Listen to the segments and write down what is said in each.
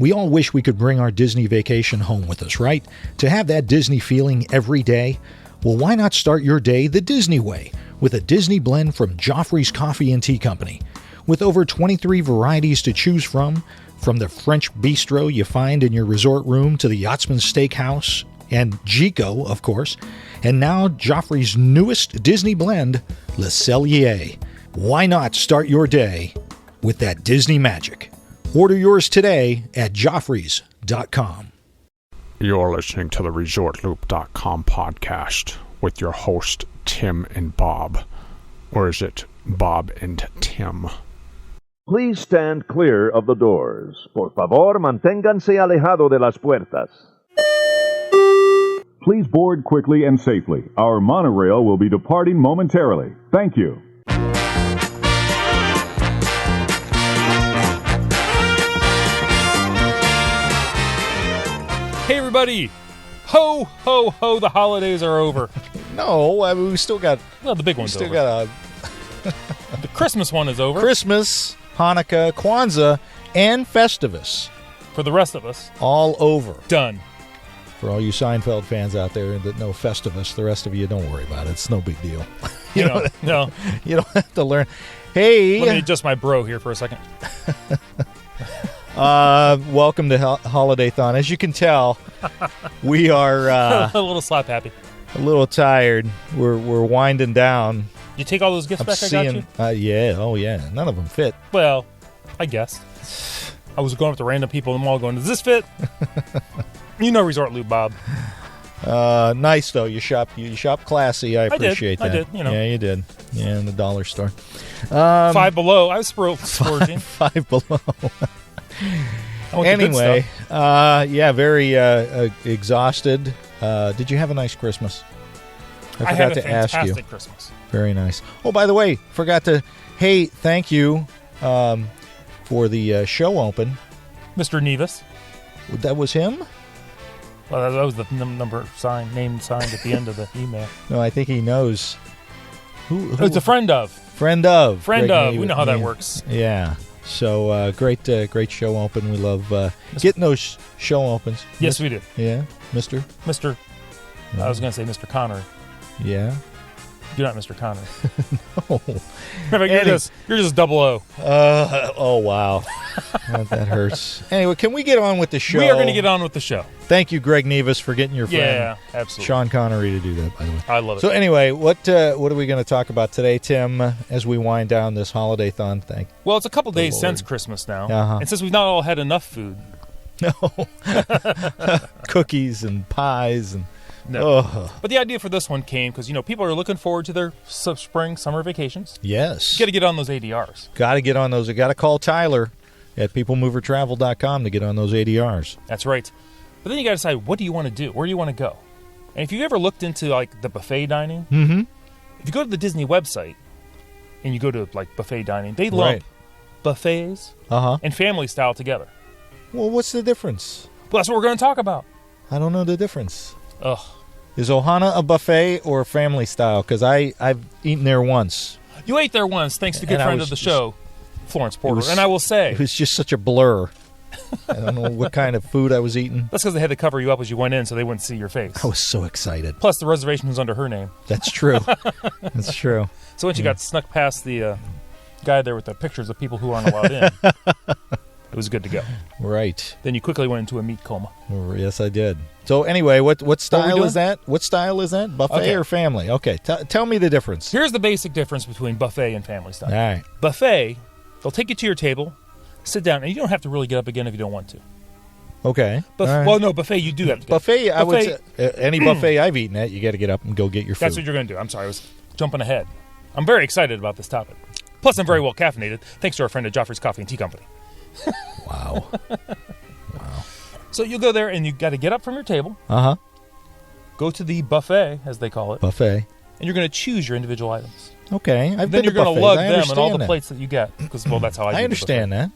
We all wish we could bring our Disney vacation home with us, right? To have that Disney feeling every day? Well, why not start your day the Disney way with a Disney blend from Joffrey's Coffee and Tea Company? With over 23 varieties to choose from the French bistro you find in your resort room to the Yachtsman Steakhouse and Gico, of course, and now Joffrey's newest Disney blend, Le Cellier. Why not start your day with that Disney magic? Order yours today at Joffreys.com. You're listening to the ResortLoop.com podcast with your host, Tim and Bob. Or is it Bob and Tim? Please stand clear of the doors. Por favor, manténganse alejado de las puertas. Please board quickly and safely. Our monorail will be departing momentarily. Thank you. Hey everybody! Ho, ho, ho, the holidays are over. No, I mean, we still got... Well, the big one's still over. got The Christmas one is over. Christmas, Hanukkah, Kwanzaa, and Festivus. For the rest of us. All over. Done. For all you Seinfeld fans out there that know Festivus, the rest of you, don't worry about it. It's no big deal. No. You don't have to learn. Hey! Let me adjust my bro here for a second. Welcome to HolidayThon. As you can tell, we are a little slap happy. a little tired. We're winding down. You take all those gifts back I got you? Yeah, oh yeah. None of them fit. Well, I guess. I was going up to random people in the mall going, does this fit? You know Resort Loop, Bob. Nice though. You shop classy. I appreciate that. I did. Yeah, you did. Yeah, in the dollar store. Five Below. I was splurging. Five Below. Anyway, very exhausted. Did you have a nice Christmas? I forgot had a to ask you. fantastic Christmas. Very nice. Oh, by the way, forgot to. Hey, thank you for the show open. Mr. Nevis. That was him? Well, that was the name signed at the end of the email. No, I think he knows. Who It's a friend of. Friend of. Friend of. We know how that works. Yeah. So great show open. We love getting those show opens. Yes, we do. Yeah, Mr. I was going to say Mr. Connery. Yeah. You're not Mr. Connery. No. You're just 00. Oh, wow. That hurts. Anyway, can we get on with the show? We are going to get on with the show. Thank you, Greg Nevis, for getting your friend Yeah, absolutely. Sean Connery to do that, by the way. I love it. So anyway, what are we going to talk about today, Tim, as we wind down this HolidayThon thing? Well, it's a couple days Lord. since Christmas now. Uh-huh. And since we've not all had enough food. No. Cookies and pies and... No. Oh. But the idea for this one came because, people are looking forward to their spring, summer vacations. Yes. You got to get on those ADRs. Got to get on those. I got to call Tyler at peoplemovertravel.com to get on those ADRs. That's right. But then you got to decide, what do you want to do? Where do you want to go? And if you've ever looked into, the buffet dining, if you go to the Disney website and you go to, buffet dining, they lump buffets and family style together. Well, what's the difference? Well, that's what we're going to talk about. I don't know the difference. Ugh. Is Ohana a buffet or a family style? Because I've eaten there once. You ate there once, thanks to good friend of the show, Florence Porter. And I will say... It was just such a blur. I don't know what kind of food I was eating. That's because they had to cover you up as you went in so they wouldn't see your face. I was so excited. Plus, the reservation was under her name. That's true. That's true. So once you got snuck past the guy there with the pictures of people who aren't allowed in, it was good to go. Right. Then you quickly went into a meat coma. Oh, yes, I did. So anyway, what style is that? What style is that? Buffet or family? Okay, tell me the difference. Here's the basic difference between buffet and family style. All right. Buffet, they'll take you to your table, sit down, and you don't have to really get up again if you don't want to. Okay. Right. Well, no, buffet, you do have to get buffet, I would say, any buffet I've eaten at, you got to get up and go get your food. That's what you're going to do. I'm sorry, I was jumping ahead. I'm very excited about this topic. Plus, I'm very well caffeinated, thanks to our friend at Joffrey's Coffee and Tea Company. Wow. So you go there and you got to get up from your table. Go to the buffet, as they call it. Buffet. And you're going to choose your individual items. Okay. Then you're going to lug them and all the plates that you get. Because, that's how I do I understand that.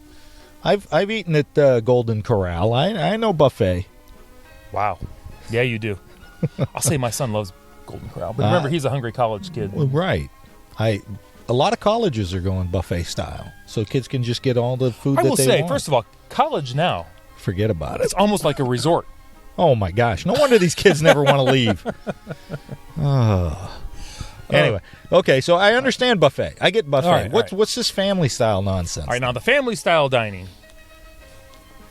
I've eaten at Golden Corral. I know buffet. Wow. Yeah, you do. I'll say my son loves Golden Corral. But remember, he's a hungry college kid. Well, right. A lot of colleges are going buffet style. So kids can just get all the food that they want. I will say, first of all, college now Forget about it. It's almost like a resort. Oh, my gosh. No wonder these kids never want to leave. Oh. Anyway, okay, so I understand buffet. I get buffet. All right, What's this family-style nonsense? All right, now the family-style dining.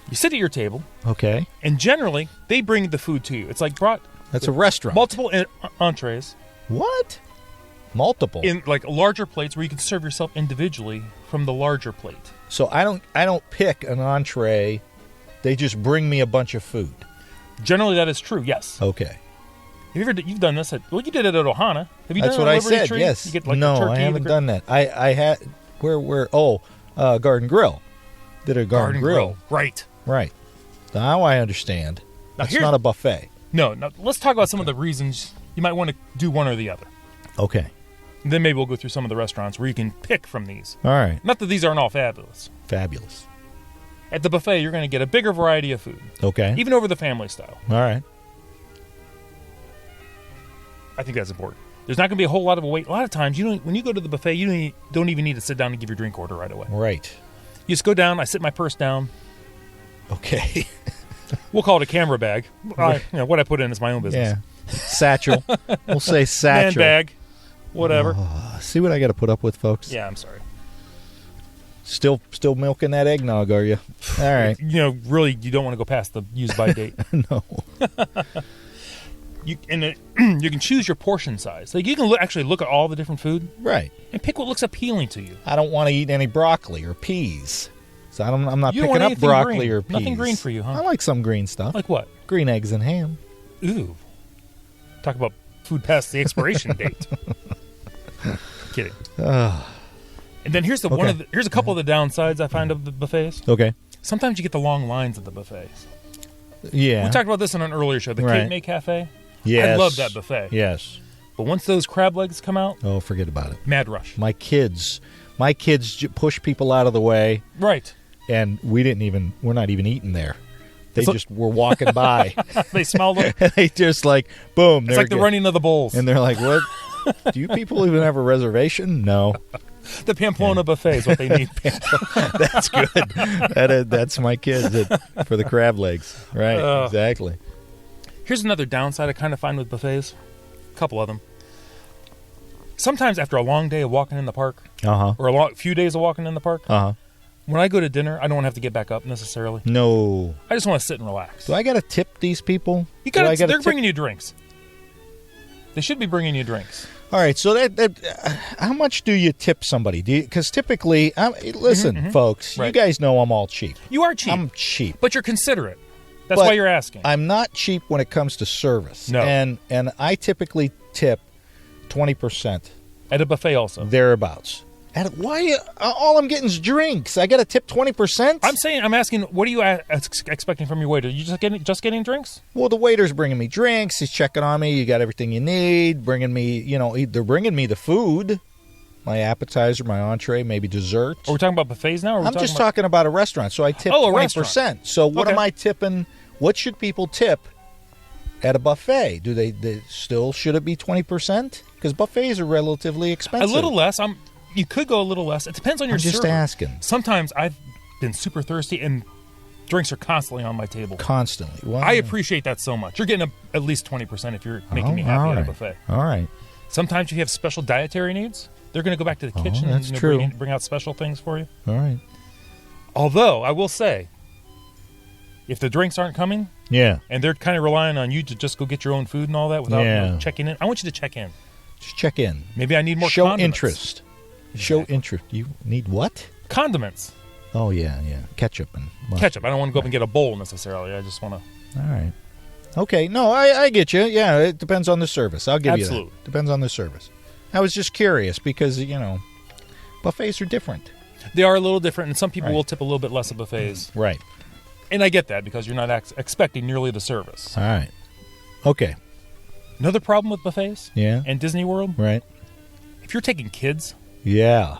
You sit at your table, Okay. and generally, they bring the food to you. It's like brought That's a restaurant. multiple entrees What? Multiple. in like larger plates where you can serve yourself individually from the larger plate. So I don't pick an entree. They just bring me a bunch of food. Generally, that is true, yes. Okay. You've done this you did it at Ohana. Have you That's done what it I at Liberty said, Tree? yes. You get, like, no, the turkey, I haven't done that. I had, Garden Grill. Did a Garden Grill. Right. Right. Now I understand. Now It's not a buffet. No, let's talk about some of the reasons you might want to do one or the other. Okay. And then maybe we'll go through some of the restaurants where you can pick from these. All right. Not that these aren't all fabulous. Fabulous. At the buffet, you're going to get a bigger variety of food, Okay. even over the family style. All right. I think that's important. There's not going to be a whole lot of a wait. A lot of times, when you go to the buffet, you don't even need to sit down and give your drink order right away. Right. You just go down. I sit my purse down. Okay. We'll call it a camera bag. What I put in is my own business. Yeah. Satchel. We'll say satchel. Man bag. Whatever. See what I got to put up with, folks? Yeah, I'm sorry. Still milking that eggnog, are you? All right. Really, you don't want to go past the use-by date. No. You can choose your portion size. Like you can actually look at all the different food Right. and pick what looks appealing to you. I don't want to eat any broccoli or peas. So I'm not You don't picking want up anything broccoli green. or peas. Nothing green for you, huh? I like some green stuff. Like what? Green eggs and ham. Ooh. Talk about food past the expiration date. Kidding. And then here's here's a couple of the downsides I find of the buffets. Okay. Sometimes you get the long lines at the buffets. Yeah. We talked about this in an earlier show, the Right. Cape May Cafe. Yes. I love that buffet. Yes. But once those crab legs come out, Oh, forget about it. mad rush. My kids push people out of the way, Right. and we're not even eating there. They just were walking by. They smell them. And they just like, boom. It's like the running of the bulls. And they're like, what? Do you people even have a reservation? No. The Pamplona buffet is what they need. That's good. That's my kids for the crab legs. Right, exactly. Here's another downside I kind of find with buffets. A couple of them. Sometimes after a long day of walking in the park, or a few days of walking in the park, when I go to dinner, I don't want to have to get back up necessarily. No. I just want to sit and relax. Do I got to tip these people? They're bringing you drinks. They should be bringing you drinks. All right, so how much do you tip somebody? Because typically, listen, folks, Right. you guys know I'm all cheap. You are cheap. I'm cheap. But you're considerate. That's But why you're asking. I'm not cheap when it comes to service. No. And I typically tip 20%. At a buffet also. Thereabouts. Why? All I'm getting is drinks. I got to tip 20%? I'm asking, what are you expecting from your waiter? You just getting drinks? Well, the waiter's bringing me drinks. He's checking on me. You got everything you need. Bringing me, they're bringing me the food, my appetizer, my entree, maybe dessert. Are we talking about buffets now? Or I'm just talking about a restaurant. So I tip 20%. Restaurant. So what Okay. am I tipping? What should people tip at a buffet? Do they still, should it be 20%? Because buffets are relatively expensive. A little less. You could go a little less. It depends on your I'm just server. asking. Sometimes I've been super thirsty and drinks are constantly on my table. Constantly. Well, I appreciate that so much. You're getting at least 20% if you're making me happy at a buffet. All right. Sometimes you have special dietary needs. They're going to go back to the kitchen that's and true. bring out special things for you. All right. Although, I will say, if the drinks aren't coming Yeah. and they're kind of relying on you to just go get your own food and all that without Yeah. checking in, I want you to check in. Just check in. Maybe I need more Show condiments. interest. Show interest. You need what? Condiments. Oh, yeah. Ketchup and mustard. Ketchup. I don't want to go up and get a bowl necessarily. I just want to. All right. Okay. No, I get you. Yeah, it depends on the service. I'll give you Absolutely. that. Depends on the service. I was just curious because, buffets are different. They are a little different, and some people Right. will tip a little bit less at buffets. Right. And I get that because you're not expecting nearly the service. All right. Okay. Another problem with buffets Yeah. and Disney World, Right. if you're taking kids, Yeah.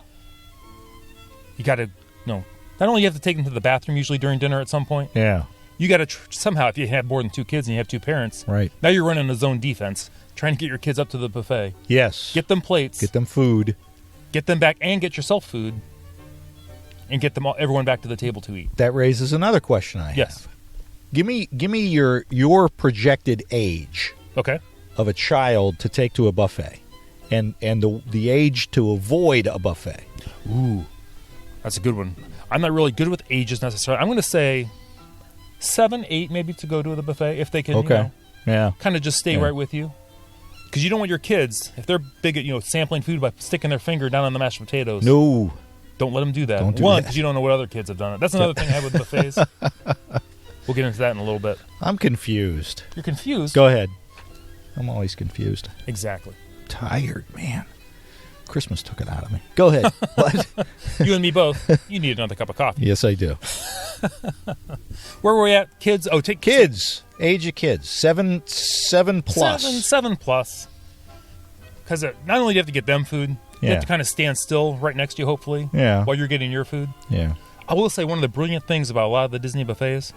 you got to, not only you have to take them to the bathroom usually during dinner at some point, Yeah. you got to somehow, if you have more than 2 kids and you have 2 parents, Right. now you're running a zone defense, trying to get your kids up to the buffet. Yes. Get them plates, Get them food. get them back, and get yourself food. and get everyone back to the table to eat. That raises another question I have. Yes. Give me your projected age Okay. of a child to take to a buffet, and the age to avoid a buffet. Ooh, that's a good one. I'm not really good with ages necessarily. I'm going to say 7, 8 maybe to go to the buffet if they can. Okay. Yeah. Kind of just stay right with you. Because you don't want your kids, if they're big at sampling food by sticking their finger down on the mashed potatoes. No. Don't let them do that. Don't do One, that. because you don't know what other kids have done it. That's another thing I have with buffets. We'll get into that in a little bit. I'm confused. You're confused. Go ahead. I'm always confused. Exactly. Tired, man. Christmas took it out of me. Go ahead. What? You and me both. You need another cup of coffee. Yes, I do. Where were we at? Kids. Oh, take Kids. Age of kids. 7 plus. 7 plus. Because not only do you have to get them food, you have to kind of stand still right next to you, hopefully, while you're getting your food. Yeah. I will say one of the brilliant things about a lot of the Disney buffets,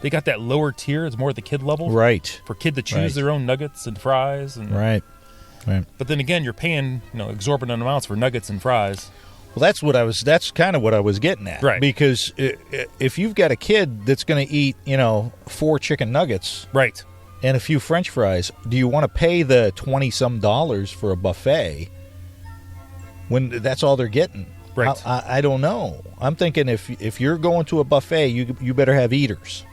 they got that lower tier. It's more at the kid level. Right. For kid to choose their own nuggets and fries. And, Right. But then again, you're paying exorbitant amounts for nuggets and fries. Well, that's kind of what I was getting at. Right. Because if you've got a kid that's going to eat, 4 chicken nuggets. Right. And a few French fries, do you want to pay the $20-some for a buffet when that's all they're getting? Right. I don't know. I'm thinking if you're going to a buffet, you better have eaters.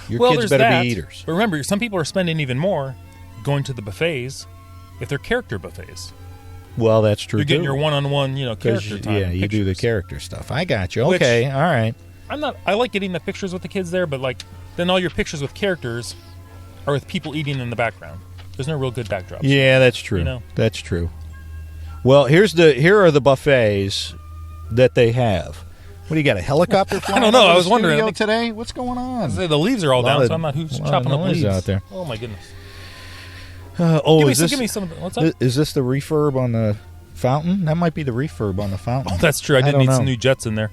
Your kids better be eaters. But remember, some people are spending even more going to the buffets if they're character buffets. Well, that's true. You're getting too. your one-on-one, character time. Yeah, you do the character stuff. I got you. Which- Okay, all right. I like getting the pictures with the kids there, but then all your pictures with characters are with people eating in the background. There's no real good backdrops. Yeah, that's true. That's true. Well, here are the buffets that they have. What do you got? A helicopter flying? I don't know. over I the was wondering. studio today. What's going on? The leaves are all down, so I'm not who's chopping up noise leaves out there. Oh my goodness. Is Give me some. What's up? Is this the refurb on the fountain? That might be the refurb on the fountain. Oh, that's true. I did don't need know. some new jets in there.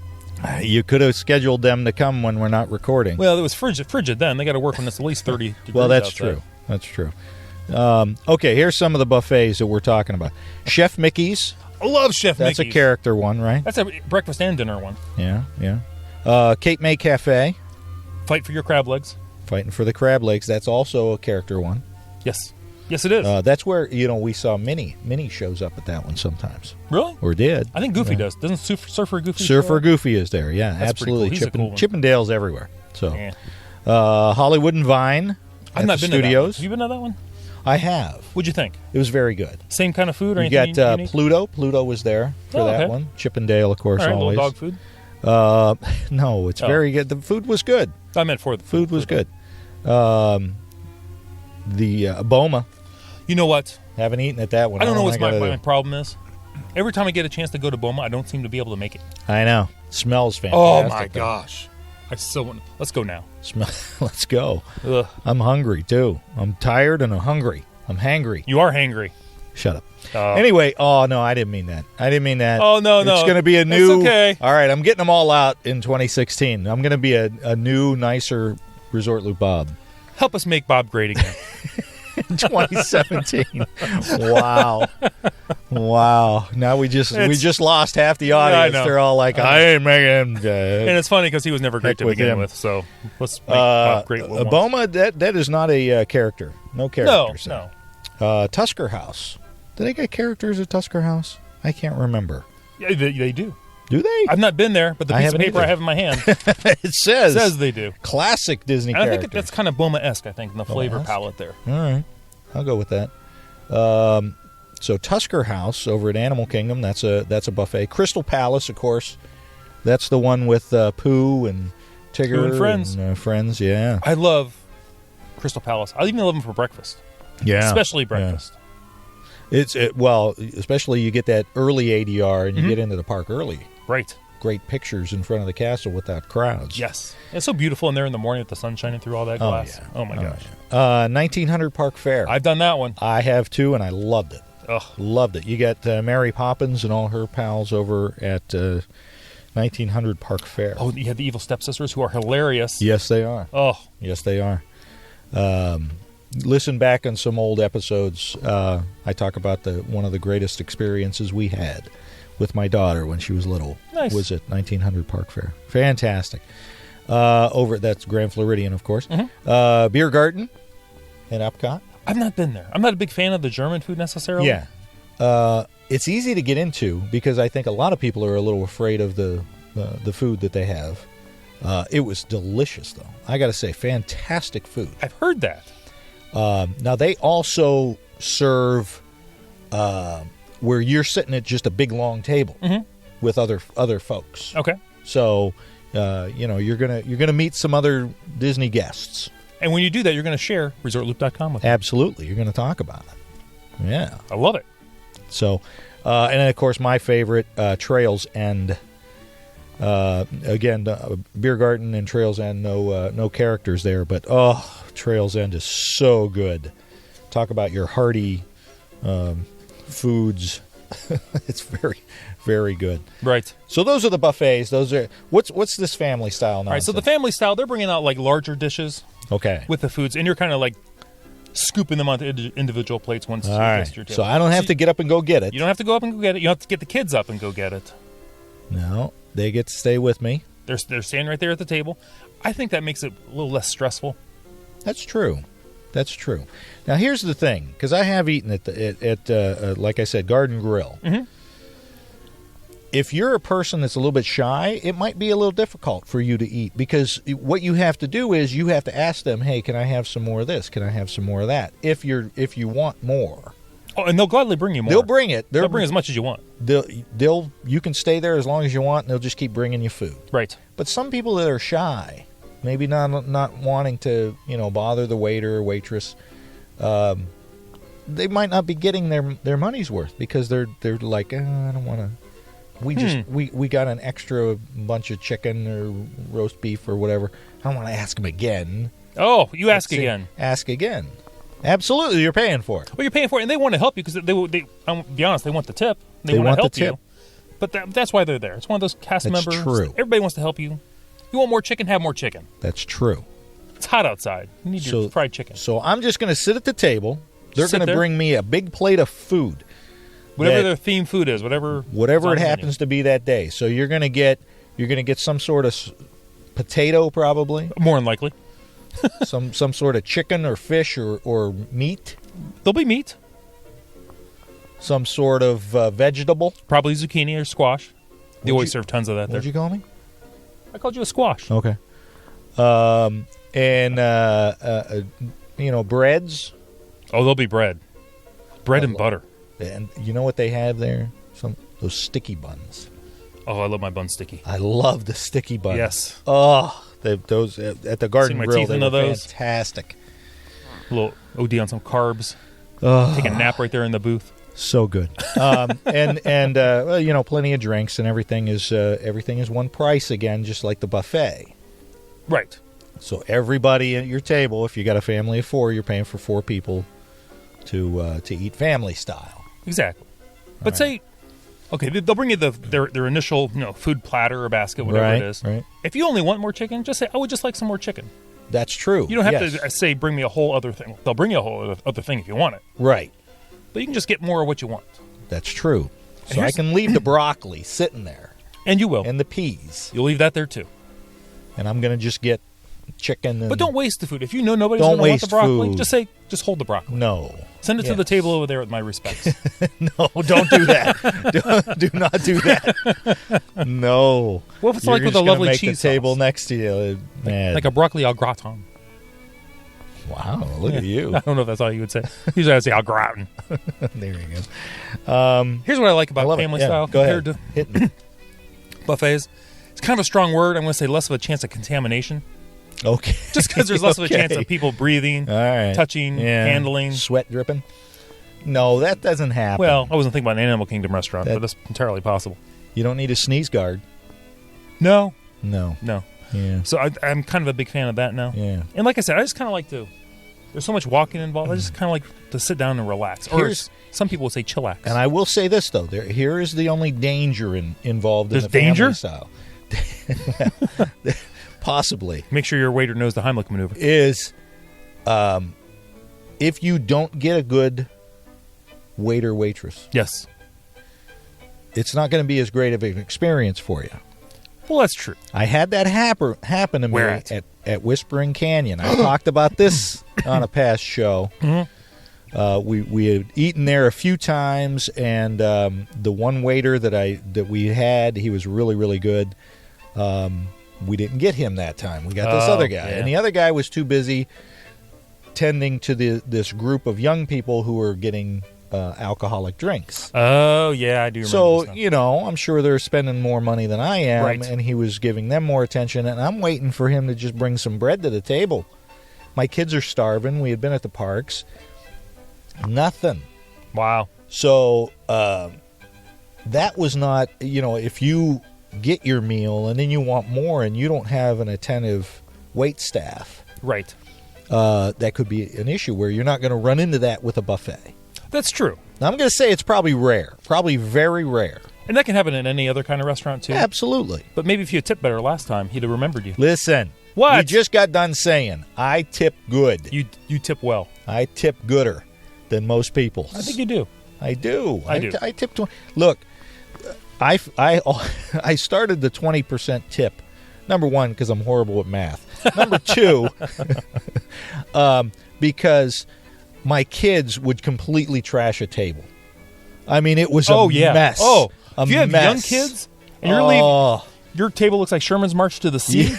You could have scheduled them to come when we're not recording. Well, it was frigid then. They got to work when it's at least 30 degrees Well, that's outside. true. That's true. Okay, here's some of the buffets that we're talking about. Chef Mickey's. I love Chef That's Mickey's. a character one, right? That's a breakfast and dinner one. Yeah. Cape May Cafe. Fight for your crab legs. Fighting for the crab legs. That's also a character one. Yes. Yes, it is. That's where we saw Minnie. Minnie shows up at that one sometimes, really? or did. I think Goofy does. Doesn't Surfer Goofy? Surfer show up? Goofy is there. Yeah, That's pretty cool. absolutely. He's a cool one. Chippendale's everywhere. So, Yeah. Hollywood and Vine. I've at not the been to that one. studios. Have you been to that one? I have. What'd you think? It was very good. Same kind of food or You anything got unique? Pluto. Pluto was there for that okay. one. Chippendale, of course, All right, always. little dog food. No, it's very good. The food was good. I meant for the Food was good. The Boma. You know what? Haven't eaten at that one. I don't know what what I my gotta problem is. Every time I get a chance to go to Boma, I don't seem to be able to make it. do. I know. Smells fantastic. Oh my though. gosh! I still want. Let's go now. Let's go. Ugh. I'm hungry too. I'm tired and I'm hungry. I'm hangry. You are hangry. Shut up. Anyway, no, I didn't mean that. Oh, no. It's going to be a new. It's okay. All right, I'm getting them all out in 2016. I'm going to be a new, nicer Resort Loop Bob. Help us make Bob great again. 2017. Wow. Now we just lost half the audience. know. They're all like, I ain't making. And it's funny because he was never great Heck to with begin him. with. So let's make Bob great. Once. Boma, that is not a character. No characters. No. Tusker House. Do they get characters at Tusker House? I can't remember. Yeah, they do. Do they? I've not been there, but the I piece of haven't paper either. I have in my hand It says they do. classic Disney And I character. think that's kind of Boma-esque, I think, in the flavor Boma-esque? palette there. All right. I'll go with that. So Tusker House over at Animal Kingdom, that's a buffet. Crystal Palace, of course. That's the one with Pooh and Tigger Pooh and friends. Friends, yeah. I love Crystal Palace. I even love them for breakfast. Yeah. Especially breakfast. Well, especially you get that early ADR and you get into the park early. Right. Great pictures in front of the castle without crowds. Yes. It's so beautiful in there in the morning with the sun shining through all that glass. Oh, my gosh. 1900 Park Fair. I've done that one. I have too, and I loved it. Ugh. Loved it. You got Mary Poppins and all her pals over at 1900 Park Fair. Oh, you have the evil stepsisters who are hilarious. Yes, they are. Oh. Yes, they are. Listen back on some old episodes. I talk about one of the greatest experiences we had with my daughter when she was little. Nice. Was at 1900 Park Fair. Fantastic. That's Grand Floridian, of course. Beer Garden in Epcot. I've not been there. I'm not a big fan of the German food necessarily. Yeah. It's easy to get into because I think a lot of people are a little afraid of the food that they have. It was delicious, though. I got to say, fantastic food. I've heard that. Now, they also serve where you're sitting at just a big, long table with other folks. Okay. So, you're gonna meet some other Disney guests. And when you do that, you're going to share ResortLoop.com with them. Absolutely. You're going to talk about it. Yeah. I love it. So, and then, of course, my favorite, Trails End. Again, Beer Garden and Trails End, no characters there, but Trails End is so good. Talk about your hearty foods. It's very, very good. Right. So those are the buffets. Those are what's this family style now? All right. So the family style, they're bringing out like larger dishes. Okay. With the foods, and you're kind of like scooping them onto individual plates once you All get to right. your table. So I don't have to get up and go get it. You don't have to go up and go get it. You have to get the kids up and go get it. No, they get to stay with me. They're standing right there at the table. I think that makes it a little less stressful. That's true. That's true. Now here's the thing, because I have eaten at like I said, Garden Grill. Mm-hmm. If you're a person that's a little bit shy, it might be a little difficult for you to eat because what you have to do is you have to ask them, "Hey, can I have some more of this? Can I have some more of that?" If you want more. Oh, and they'll gladly bring you more. They'll bring it. They'll bring as much as you want. You can stay there as long as you want, and they'll just keep bringing you food. Right. But some people that are shy, maybe not wanting to, bother the waiter or waitress, they might not be getting their money's worth because they're like, I don't want to. We got an extra bunch of chicken or roast beef or whatever. I don't want to ask them again. Oh, you ask again. Ask again. Absolutely, you're paying for it. Well, you're paying for it, and they want to help you because they I'll be honest, they want the tip. They want to help you. But that's why they're there. It's one of those cast members. That's true. Everybody wants to help you. You want more chicken? Have more chicken. That's true. It's hot outside. You need your fried chicken. So I'm just going to sit at the table. They're going to bring me a big plate of food. Whatever their theme food is, whatever it happens to be that day. So you're going to get some sort of potato, probably. More than likely. some sort of chicken or fish or meat. There'll be meat. Some sort of vegetable. Probably zucchini or squash. They always serve tons of that there. What'd you call me? I called you a squash. Okay. And breads. Oh, there'll be bread. Bread and butter. And you know what they have there? Those sticky buns. Oh, I love my bun sticky. I love the sticky buns. Yes. Oh, those at the Garden Grill, they were those. fantastic. A little OD on some carbs. Oh, take a nap right there in the booth. So good. And plenty of drinks and everything is one price again, just like the buffet. Right. So everybody at your table, if you got a family of 4, you're paying for 4 people to eat family style. Exactly. But say, okay, they'll bring you their initial food platter or basket, whatever it is. Right. If you only want more chicken, just say, I would just like some more chicken. That's true. You don't have to say, bring me a whole other thing. They'll bring you a whole other thing if you want it. Right. But you can just get more of what you want. That's true. So I can leave the broccoli sitting there. And you will. And the peas. You'll leave that there too. And I'm going to just get chicken. But don't waste the food. If you know nobody's going to want the broccoli, just hold the broccoli. No. Send it to the table over there with my respects. No, don't do that. do not do that. No. What if it's like with a lovely make cheese the table sauce? next to you, man. Like a broccoli au gratin. Wow, look at you. I don't know if that's all you would say. Usually I'd say au gratin. There you go. Here's what I like about family style compared to buffets. It's kind of a strong word. I'm going to say less of a chance of contamination. Okay. Just because there's less of a chance of people breathing, touching, handling. Sweat dripping? No, that doesn't happen. Well, I wasn't thinking about an Animal Kingdom restaurant, but that's entirely possible. You don't need a sneeze guard. No. Yeah. So I'm kind of a big fan of that now. Yeah. And like I said, I just kind of like to, there's so much walking involved, I just kind of like to sit down and relax. Or some people would say chillax. And I will say this, though. Here is the only danger involved in the danger? family style. Possibly. Make sure your waiter knows the Heimlich maneuver. Is if you don't get a good waiter, waitress. Yes. it's not going to be as great of an experience for you. Well, that's true. I had that happen to me Where at Whispering Canyon. I talked about this on a past show. We had eaten there a few times, and the one waiter that we had, he was really, really good. We didn't get him that time. We got this other guy, and the other guy was too busy tending to this group of young people who were getting alcoholic drinks. Oh, yeah, I do remember So, this now. I'm sure they're spending more money than I am, Right. and he was giving them more attention, and I'm waiting for him to just bring some bread to the table. My kids are starving. We had been at the parks. Nothing. Wow. So that was not, if you get your meal and then you want more and you don't have an attentive wait staff, Right. that could be an issue where you're not going to run into that with a buffet. That's true. Now, I'm going to say it's probably rare, probably very rare. And that can happen in any other kind of restaurant, too. Absolutely. But maybe if you had tipped better last time, he'd have remembered you. Listen. What? You just got done saying, I tip good. You tip well. I tip gooder than most people. I think you do. I do. I do. I tip 20. Look, I started the 20% tip. Number one, because I'm horrible at math. Number two, because my kids would completely trash a table. I mean, it was a mess. Oh, a if you have mess. young kids and you're leaving, your table looks like Sherman's March to the Sea,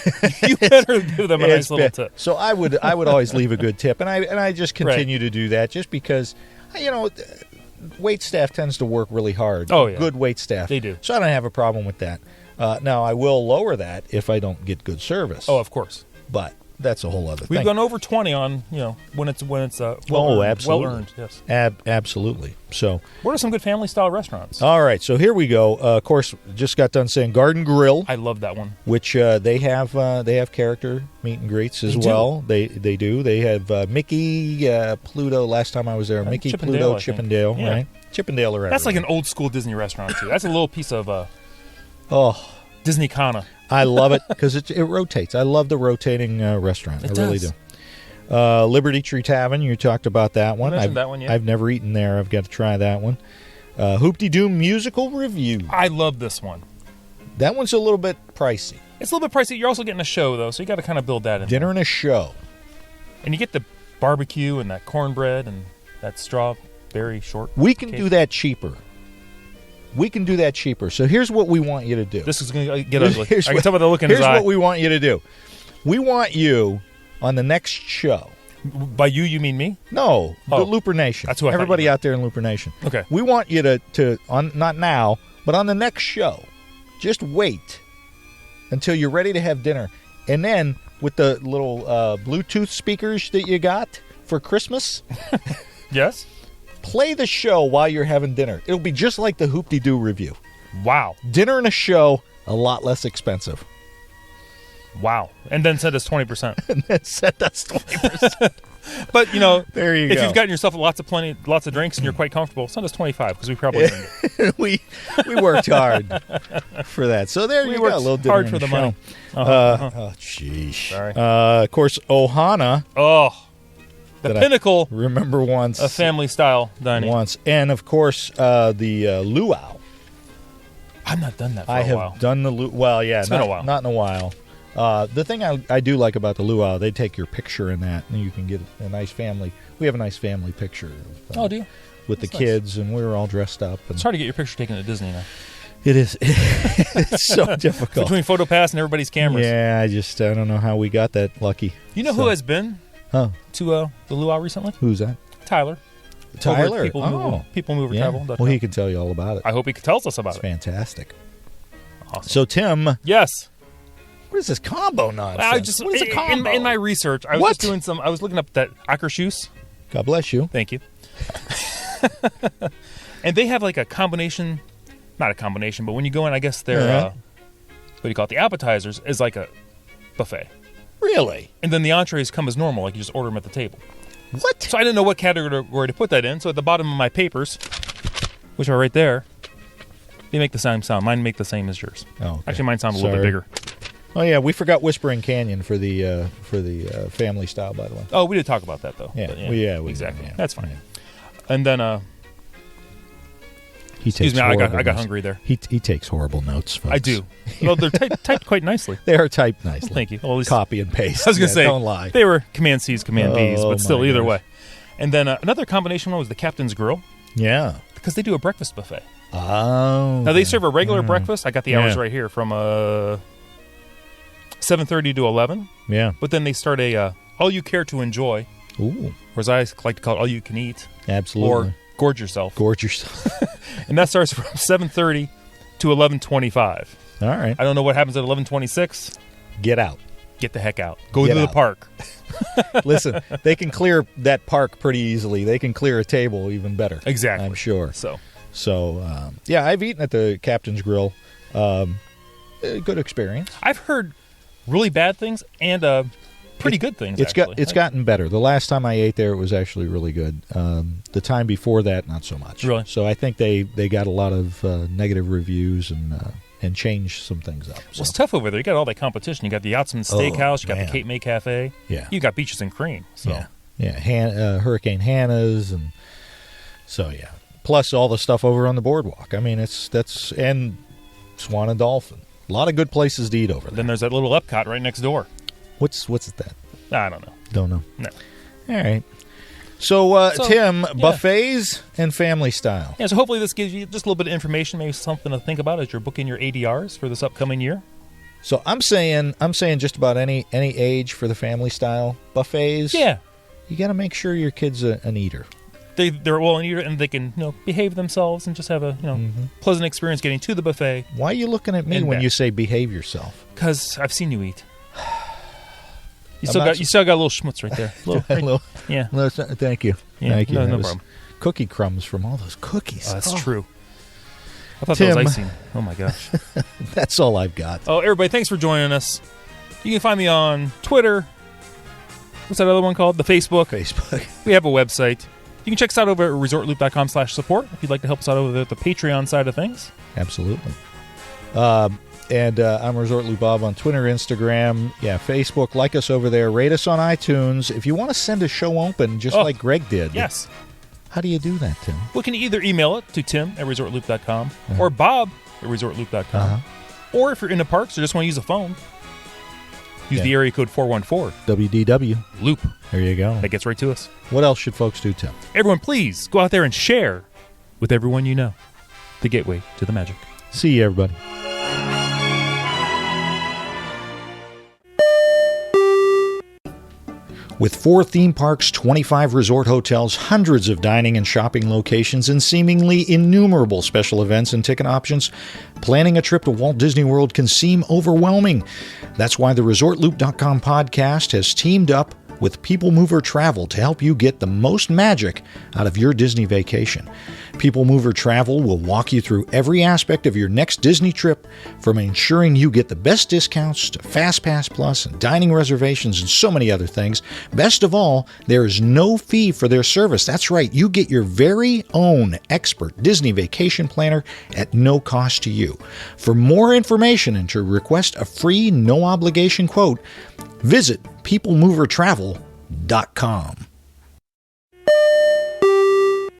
you better give them a nice little tip. So I would always leave a good tip, and I just continue to do that just because, wait staff tends to work really hard. Oh, yeah. Good wait staff. They do. So I don't have a problem with that. Now, I will lower that if I don't get good service. Oh, of course. But that's a whole other We've thing. gone over 20 on, when it's absolutely. well earned. Yes. Absolutely. So, What are some good family style restaurants? all right. So here we go. Of course, just got done saying Garden Grill, I love that one. which they have character meet and greets as They do. well. They do. They have Mickey, Pluto. Last time I was there, Mickey, Chippendale, I Pluto, think. Chippendale, Yeah. right? Chippendale are That's like everywhere. an old school Disney restaurant, too. That's a little piece of Oh, Disney Kana. I love it because it rotates. I love the rotating restaurant. It I really does. do. Liberty Tree Tavern, you talked about that one. mentioned that one, yeah. I've never eaten there. I've got to try that one. Hoop-de-Doo Musical Review. I love this one. That one's a little bit pricey. It's a little bit pricey. You're also getting a show, though, so you got to kind of build that in. Dinner and a show. And you get the barbecue and that cornbread and that strawberry short. We can cake. do that cheaper. So here's what we want you to do. This is going to get ugly. Here's I can what- tell by the look in his Here's eye. what we want you to do. We want you on the next show. By you mean me? No, Oh. the Looper Nation. That's who I thought Everybody you meant. out there in Looper Nation. Okay. We want you to on not now, but on the next show, just wait until you're ready to have dinner, and then with the little Bluetooth speakers that you got for Christmas, Yes? play the show while you're having dinner. It'll be just like the Hoop-de-Doo review. Wow. Dinner and a show, a lot less expensive. Wow. And then send us 20%. And then send us 20%. But, There you if go. you've gotten yourself lots of drinks and you're quite comfortable, send us 25 because we probably earned it. we worked hard for that. So there We you go. worked A little dinner hard and for a the show. money. Oh, jeez. Sorry. Of course, Ohana. Oh, the That I pinnacle Remember once. of family-style dining. Once. And, of course, the luau. I've not done that for I a have while. done the luau. Well, yeah. It's been a while. Not in a while. The thing I do like about the luau, they take your picture in that, and you can get a nice family. We have a nice family picture. Oh, do you? With That's the nice. kids, and we were all dressed up. And It's hard to get your picture taken at Disney now. it is. It's so difficult. Between PhotoPass and everybody's cameras. Yeah, I don't know how we got that lucky. You know who has been Huh? to the luau recently? Who's that? Tyler. Tyler. People Oh. Mover Yeah. Travel. Well, he can tell you all about it. I hope he tells us about It's it. fantastic. Awesome. So, Tim, Yes. what is this combo nonsense? I just what is a combo? in my research, I was What? just doing some. I was looking up that Akershus. God bless you. Thank you. And they have like a combination, not a combination, but when you go in, I guess they're Uh-huh. what do you call it? The appetizers is like a buffet, Really? and then the entrees come as normal, like you just order them at the table. What? So I didn't know what category to put that in. So at the bottom of my papers, which are right there, they make the same sound. Mine make the same as yours. Oh, okay. Actually, mine sound a little bit Sorry. bigger. Oh yeah, we forgot Whispering Canyon for the family style. By the way. Oh, we did talk about that though. Yeah, But we did, exactly. yeah. That's fine. Yeah. And then He Excuse takes me, I got horrible notes. hungry there. He takes horrible notes, folks. I do. Well, they're typed quite nicely. They are typed nicely. Well, thank you. Well, at least, Copy and paste. I was going to say, don't lie. they were Command C's, Command B's, Oh, but still, my either gosh. way. And then another combination one was the Captain's Grill, Yeah. because they do a breakfast buffet. Oh. Now, they serve a regular breakfast. I got the hours Yeah. right here from 7:30 to 11. Yeah. But then they start a all you care to enjoy, Ooh. or as I like to call it, all you can eat, Absolutely. or gorge yourself. Gorge yourself. And that starts from 7:30 to 11:25. All right. I don't know what happens at 11:26. Get out. Get the heck out. Go Get to the out. park. Listen, they can clear that park pretty easily. They can clear a table even better. Exactly. I'm sure. So, Yeah, I've eaten at the Captain's Grill. Good experience. I've heard really bad things and pretty good things. It's actually. gotten better. The last time I ate there, it was actually really good. The time before that, not so much. Really? So I think they got a lot of negative reviews and changed some things up. So. Well, it's tough over there. You got all that competition. You got the Yachtsman Steakhouse. You got man. the Cape May Cafe. Yeah. You got Beaches and Cream. So. Yeah. Hurricane Hannah's, and so yeah. Plus all the stuff over on the boardwalk. I mean, and Swan and Dolphin. A lot of good places to eat over there. Then there's that little Epcot right next door. What's that? I don't know. Don't know. No. All right. So, So, Tim, yeah. buffets and family style. Yeah, so hopefully this gives you just a little bit of information, maybe something to think about as you're booking your ADRs for this upcoming year. So I'm saying just about any age for the family style buffets. Yeah. You got to make sure your kid's an eater. They're well and eater, and they can behave themselves and just have a pleasant experience getting to the buffet. Why are you looking at me And when back. you say behave yourself? Because I've seen you eat. You I'm still not got a little schmutz right there. Hello. Yeah. Thank you. Yeah, Thank you. no That was problem. Cookie crumbs from all those cookies. Oh, that's Oh, true. I thought Tim. that was icing. Oh my gosh. That's all I've got. Oh, everybody, thanks for joining us. You can find me on Twitter. What's that other one called? The Facebook. Facebook. We have a website. You can check us out over at ResortLoop.com/support if you'd like to help us out over the Patreon side of things. Absolutely. And I'm Resort Loop Bob on Twitter, Instagram, Facebook. Like us over there. Rate us on iTunes. If you want to send a show open, just like Greg did. Yes. How do you do that, Tim? We can either email it to tim@ResortLoop.com or bob@ResortLoop.com. Or if you're into parks or just want to use a phone, use the area code 414. WDW. Loop. There you go. That gets right to us. What else should folks do, Tim? Everyone, please go out there and share with everyone you know. The gateway to the magic. See you, everybody. With 4 theme parks, 25 resort hotels, hundreds of dining and shopping locations, and seemingly innumerable special events and ticket options, planning a trip to Walt Disney World can seem overwhelming. That's why the ResortLoop.com podcast has teamed up with People Mover Travel to help you get the most magic out of your Disney vacation. People Mover Travel will walk you through every aspect of your next Disney trip, from ensuring you get the best discounts to FastPass Plus and dining reservations and so many other things. Best of all, there is no fee for their service. That's right, you get your very own expert Disney vacation planner at no cost to you. For more information and to request a free, no-obligation quote, visit peoplemovertravel.com.